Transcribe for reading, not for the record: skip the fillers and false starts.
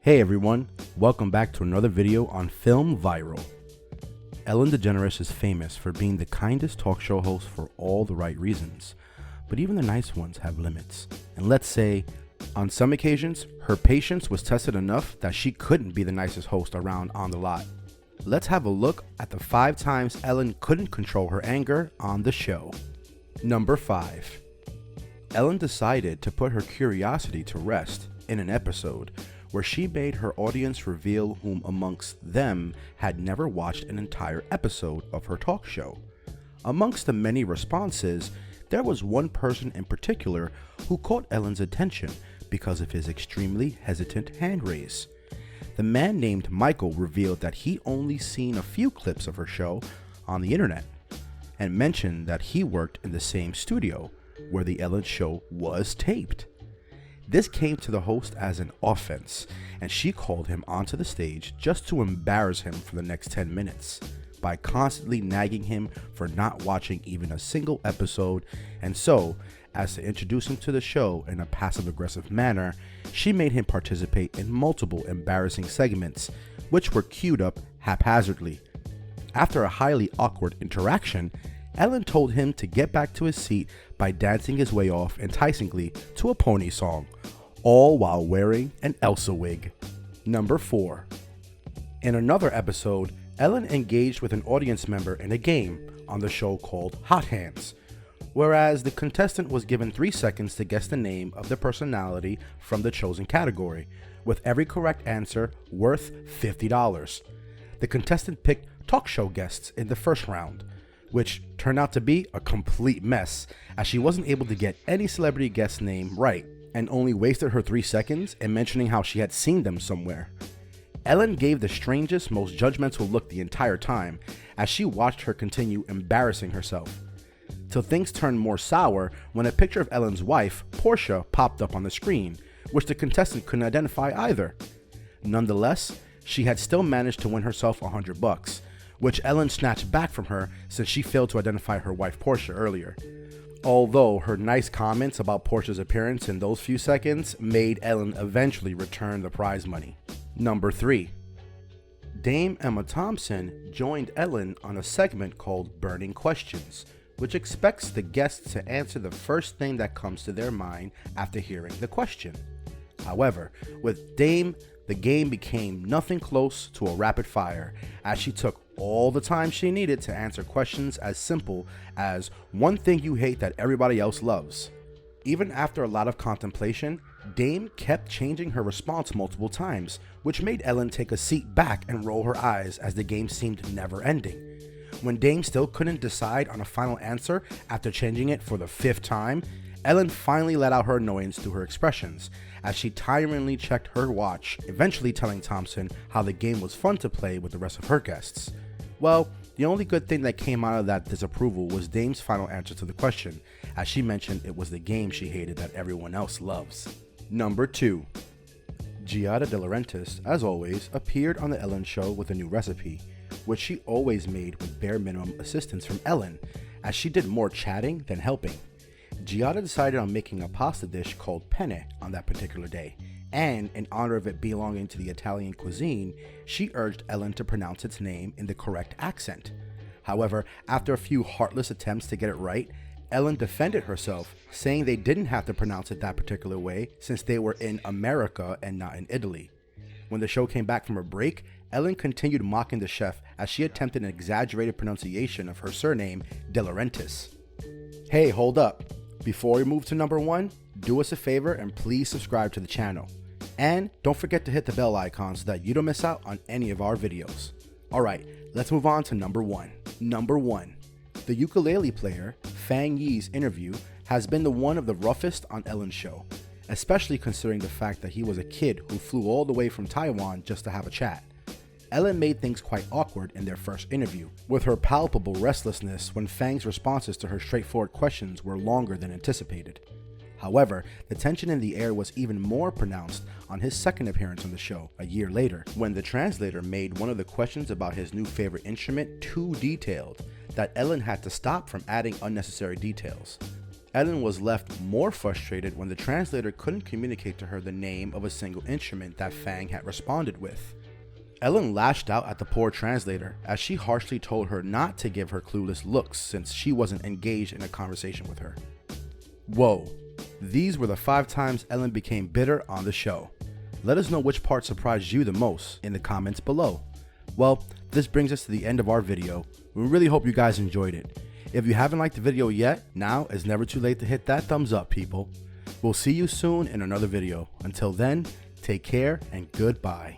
Hey everyone, welcome back to another video on Film Viral. Ellen Degeneres is famous for being the kindest talk show host for all the right reasons, but even the nice ones have limits. And let's say, on some occasions, her patience was tested enough that she couldn't be the nicest host around on the lot. Let's have a look at the 5 times Ellen couldn't control her anger on the show. Number 5. Ellen decided to put her curiosity to rest in an episode where she made her audience reveal whom amongst them had never watched an entire episode of her talk show. Amongst the many responses, there was one person in particular who caught Ellen's attention because of his extremely hesitant hand raise. The man named Michael revealed that he only seen a few clips of her show on the internet and mentioned that he worked in the same studio where the Ellen show was taped. This came to the host as an offense, and she called him onto the stage just to embarrass him for the next 10 minutes by constantly nagging him for not watching even a single episode, and so, as to introduce him to the show in a passive-aggressive manner, she made him participate in multiple embarrassing segments, which were queued up haphazardly. After a highly awkward interaction, Ellen told him to get back to his seat by dancing his way off enticingly to a pony song, all while wearing an Elsa wig. Number 4. In another episode, Ellen engaged with an audience member in a game on the show called Hot Hands, whereas the contestant was given 3 seconds to guess the name of the personality from the chosen category, with every correct answer worth $50. The contestant picked talk show guests in the first round, which turned out to be a complete mess, as she wasn't able to get any celebrity guest name right and only wasted her 3 seconds in mentioning how she had seen them somewhere. Ellen gave the strangest, most judgmental look the entire time as she watched her continue embarrassing herself, till things turned more sour when a picture of Ellen's wife, Portia, popped up on the screen, which the contestant couldn't identify either. Nonetheless, she had still managed to win herself $100, which Ellen snatched back from her since she failed to identify her wife Portia earlier. Although her nice comments about Portia's appearance in those few seconds made Ellen eventually return the prize money. Number 3. Dame Emma Thompson joined Ellen on a segment called Burning Questions, which expects the guests to answer the first thing that comes to their mind after hearing the question. However, with Dame, the game became nothing close to a rapid fire, as she took all the time she needed to answer questions as simple as one thing you hate that everybody else loves. Even after a lot of contemplation, Dame kept changing her response multiple times, which made Ellen take a seat back and roll her eyes as the game seemed never ending. When Dame still couldn't decide on a final answer after changing it for the 5th time, Ellen finally let out her annoyance through her expressions, as she tiringly checked her watch, eventually telling Thompson how the game was fun to play with the rest of her guests. Well, the only good thing that came out of that disapproval was Dame's final answer to the question, as she mentioned it was the game she hated that everyone else loves. Number 2. Giada De Laurentiis, as always, appeared on the Ellen show with a new recipe, which she always made with bare minimum assistance from Ellen, as she did more chatting than helping. Giada decided on making a pasta dish called penne on that particular day, and in honor of it belonging to the Italian cuisine, she urged Ellen to pronounce its name in the correct accent. However, after a few heartless attempts to get it right, Ellen defended herself, saying they didn't have to pronounce it that particular way since they were in America and not in Italy. When the show came back from a break, Ellen continued mocking the chef as she attempted an exaggerated pronunciation of her surname, De Laurentiis. Hey, hold up. Before we move to number 1, do us a favor and please subscribe to the channel. And don't forget to hit the bell icon so that you don't miss out on any of our videos. Alright, let's move on to number 1. Number 1. The ukulele player, Fang Yi's interview has been the one of the roughest on Ellen's show, especially considering the fact that he was a kid who flew all the way from Taiwan just to have a chat. Ellen made things quite awkward in their first interview, with her palpable restlessness when Fang's responses to her straightforward questions were longer than anticipated. However, the tension in the air was even more pronounced on his second appearance on the show a year later, when the translator made one of the questions about his new favorite instrument too detailed that Ellen had to stop from adding unnecessary details. Ellen was left more frustrated when the translator couldn't communicate to her the name of a single instrument that Fang had responded with. Ellen lashed out at the poor translator as she harshly told her not to give her clueless looks since she wasn't engaged in a conversation with her. Whoa, these were the 5 times Ellen became bitter on the show. Let us know which part surprised you the most in the comments below. Well, this brings us to the end of our video. We really hope you guys enjoyed it. If you haven't liked the video yet, now is never too late to hit that thumbs up, people. We'll see you soon in another video. Until then, take care and goodbye.